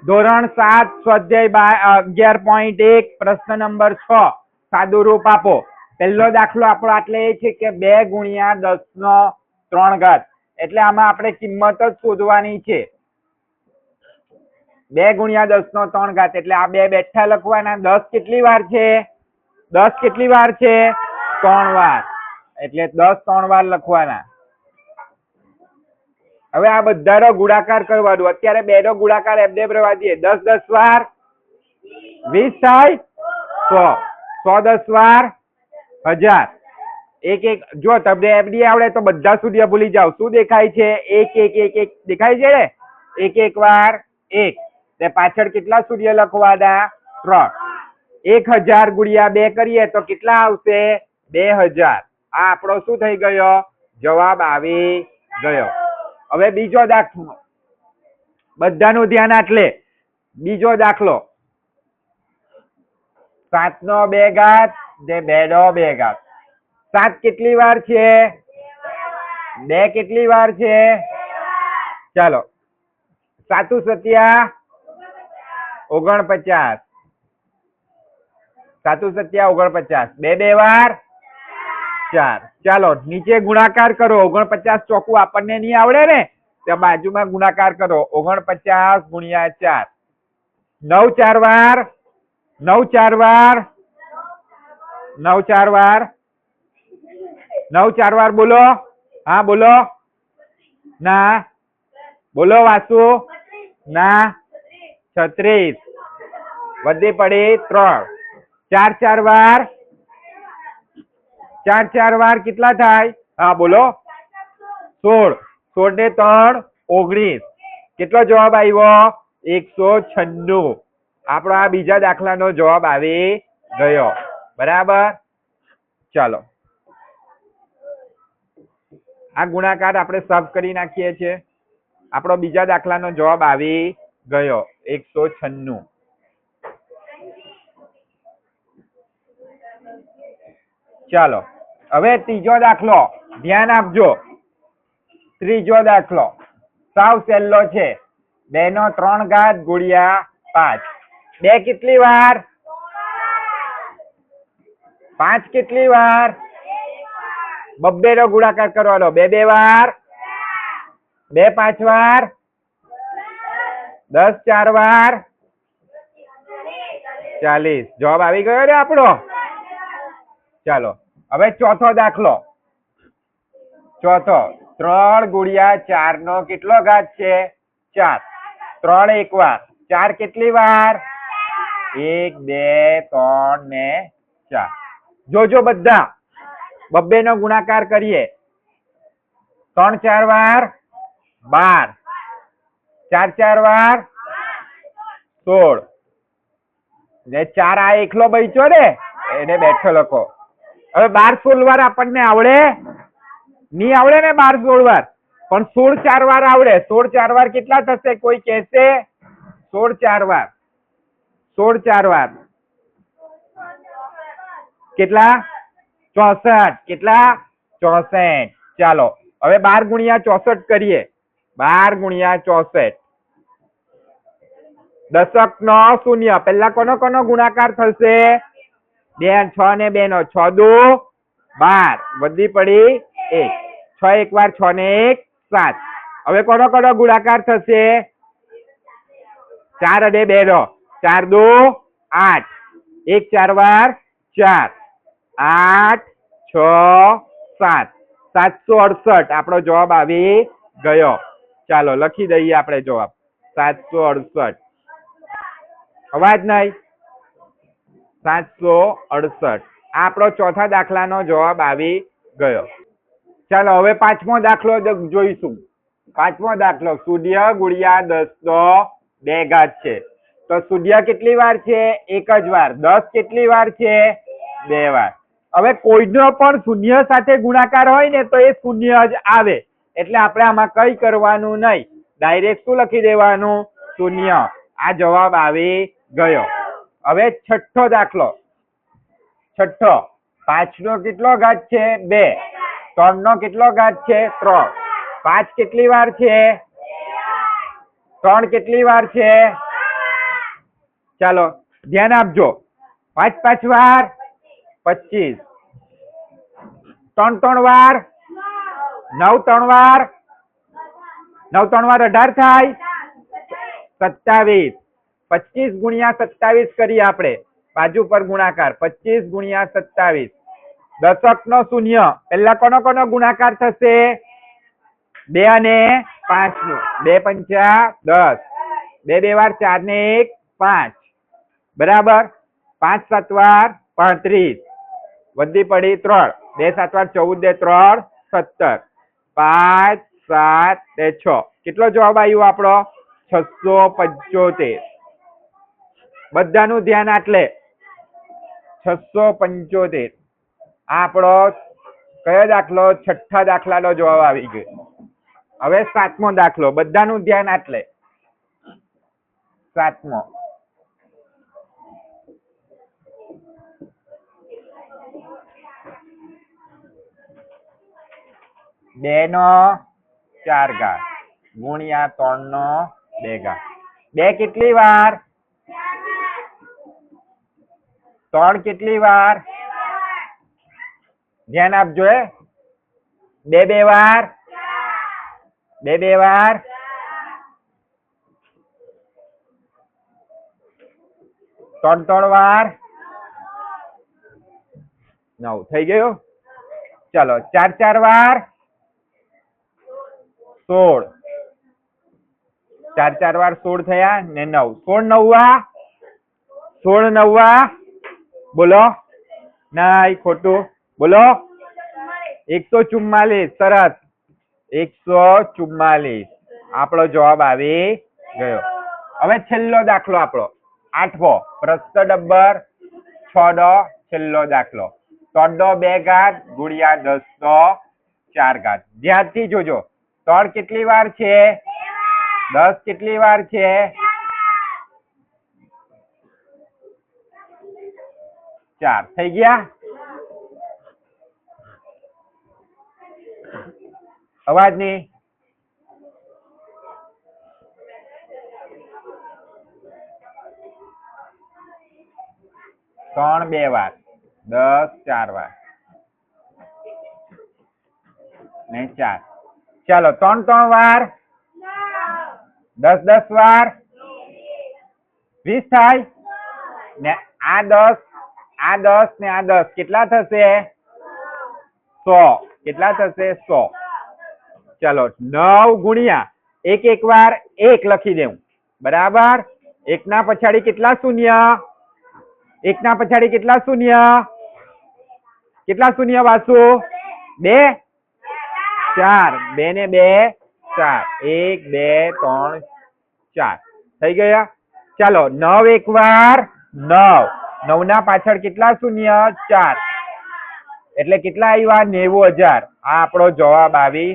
ધોરણ 7 સ્વાધ્યાય 11.1 પ્રશ્ન નંબર 6 સાદું રૂપ આપો. પહેલો દાખલો આપણો એટલે એ છે કે 2 ગુણ્યા 10 નો 3 ઘાત. એટલે આમાં આપણે કિંમત જ શોધવાની છે. 2 ગુણ્યા 10 નો 3 ઘાત એટલે આ 2 બેઠા લખવાના. 10 કેટલી વાર છે? 10 કેટલી વાર છે? 3 વાર. એટલે 10 3 વાર લખવાના. હવે આ બધાનો ગુણાકાર કરવાનો. અત્યારે 2 નો ગુણાકાર એમને રહેવા દઈએ. 10 10 વાર 20 થાય 100. 100 10 વાર 1000. એક એક જો તમને એમડી આવડે તો બધા શૂન્ય ભૂલી જાવ. શું દેખાય છે? 1 1 1 1 દેખાય છે ને? 1 1 વાર 1. તે પાછળ કેટલા શૂન્ય લખવાના? 3. 1000 ગુણ્યા 2 કરીએ તો કેટલા આવશે? 2000. આ આપણો શું થઈ ગયો? જવાબ આવી ગયો. હવે બીજો દાખલો, બધાનું ધ્યાન આટલે. બીજો દાખલો 7 નો 2 ઘાત ને 2 નો 2 ઘાત. 7 કેટલી વાર છે? 2 કેટલી વાર છે? ચાલો 7 સત્યા 49. 7 સત્યા 49. 2 2 વાર 4. ચાલો નીચે ગુણાકાર કરો. 49 ચોખ્ખું આપણને નહીં આવડે ને, ત્યાં બાજુમાં ગુણાકાર કરો. 49 ગુણ્યા 4. 9 4 વાર 9 4 વાર 9 4 વાર 9 4 વાર બોલો. હા બોલો. ના બોલો વાસુ. ના 36. વધી પડી 3. 4 4 વાર 4 4 વાર કેટલા થાય? હા બોલો. 16. 16 ને 3 19. કેટલો જવાબ આવ્યો? 196. આપણો આ બીજા દાખલાનો જવાબ આવી ગયો. બરાબર. ચાલો આ ગુણાકાર આપણે સાફ કરી નાખીએ છીએ. આપણો બીજા દાખલાનો જવાબ આવી ગયો 196. ચાલો હવે ત્રીજો દાખલો ધ્યાન આપજો. ત્રીજો દાખલો સાવ સહેલો છે. 2 નો 3 ઘાત ગુણ્યા 5. 2 કેટલી વાર? 5 કેટલી વાર? 2 નો ગુણાકાર કરવાનો. 2 2 વાર 2 5 વાર 10 4 વાર 40. જવાબ આવી ગયો ને આપણો. ચાલો હવે ચોથો દાખલો. ચોથો 3 ગુણ્યા 4 નો કેટલો ઘાત છે? 4. 3 એક વાર. 4 કેટલી વાર? 1 2 3 ને 4. જોજો બધા 2 નો ગુણાકાર કરીએ. 3 4 વાર 12. 4 4 વાર 16. ને 4 આ એકલો બચ્યો ને એને બેઠો લખો. હવે 12 16 વાર આપણને આવડે? નહીં આવડે ને 12 16 વાર, પણ 16 4 વાર આવડે. 16 4 વાર કેટલા થશે? કોઈ કહેશે? 16 4 વાર 16 4 વાર કેટલા? 64. કેટલા? 64. ચાલો હવે 12 ગુણ્યા 64 કરીએ. 12 ગુણ્યા 64. દશક નો શૂન્ય. પેલા કોનો કોનો ગુણાકાર થશે? 2 6 ને 2 નો 6 2 12. વધી પડી 1. 6 એક વાર 6 ને 1 7. હવે કોનો કોનો ગુણાકાર થશે? 4 અને 2 નો 4 2 8. 1 4 વાર 4 8 6 7. 768. આપણો જવાબ આવી ગયો. ચાલો લખી દઈએ આપણે જવાબ 768. અવાજ નહીં. 768. આપણો ચોથા દાખલાનો જવાબ આવી ગયો. ચાલો હવે પાંચમો દાખલો જોઈશું. પાંચમો દાખલો શૂન્ય ગુણ્યા 10 નો 2 ઘાત છે. તો શૂન્ય કેટલી વાર છે? એક જ વાર. 10 કેટલી વાર છે? 2 વાર. હવે કોઈનો પણ શૂન્ય સાથે ગુણાકાર હોય ને તો એ શૂન્ય જ આવે. એટલે આપણે આમાં કઈ કરવાનું નહીં. ડાયરેક્ટ શું લખી દેવાનું? શૂન્ય. આ જવાબ આવી ગયો. હવે છઠ્ઠો દાખલો. છઠ્ઠો 5 નો કેટલો ઘાત છે? 2. 3 નો કેટલો ઘાત છે? 3. 5 કેટલી વાર છે? 3 કેટલી વાર છે? ચાલો ધ્યાન આપજો. 5 5 વાર 25, 3 3 વાર 9 3 વાર 9 3 વાર 18 થાય 27. 25 ગુણ્યા 27 કરીએ આપણે બાજુ પર ગુણાકાર. 25 ગુણ્યા 27 દશક નો શૂન્ય. પેલા કોનો કોનો ગુણાકાર થશે? 2 અને 5 નો. 2 પંચા 10, 2 2 વાર 4 ને 1 5, બરાબર. 5 7 વાર 35, વધી પડી 3, 2 7 વાર 14 2 3 17, 5 7 2 6. કેટલો જવાબ આવ્યો આપણો? 675. બધાનું ધ્યાન આટલે 675. આ આપણો કયો દાખલો? છઠ્ઠા દાખલાનો જવાબ આવી ગયો. હવે 7મો દાખલો. બધાનું ધ્યાન આટલે 7મો. બે નો 4 ઘાત ગુણ્યા 3 નો 2 ઘાત. 2 કેટલી વાર? 3 કેટલી વાર? ધ્યાન આપજો. 2 2 વાર 2 2 વાર 3 3 વાર 9 થઈ ગયું. ચાલો 4 4 વાર 16, 4 4 વાર 16 થયા ને 9. 16 9 16 9 બોલો. નહીં, ખોટું. બોલો. 144. સરસ, 144. આપણો જવાબ આવી ગયો. હવે છેલ્લો દાખલો આપણો 8મો. પ્રશ્ન નંબર 6 નો છેલ્લો દાખલો. 3 નો 2 ઘાત ગુણ્યા 10 નો 4 ઘાત. ધ્યાનથી જોજો. 3 કેટલી વાર છે? 10 કેટલી વાર છે? 4 થઈ ગયા. અવાજ નહીં. ત્રણ 2 વાર 10 4 વાર ને 4. ચાલો 3 3 વાર 10 10 વાર 20 થાય ને આ 10 ને આ 10 કેટલા થશે? 100. કેટલા થશે? 100. ચાલો 9 ગુણ્યા 1 1 વાર 1 લખી દેવું, બરાબર. 1 ના પછાડી કેટલા શૂન્ય? 1 ના પછાડી કેટલા શૂન્ય? કેટલા શૂન્ય વાસુ? 2 4. 2 ને 2 4. 1 2 3 4 થઈ ગયા. ચાલો 9 1 વાર 9. 9 ના પાછળ કેટલા શૂન્ય? 4. એટલે કેટલા આવ્યા? 90,000. આ આપણો જવાબ આવી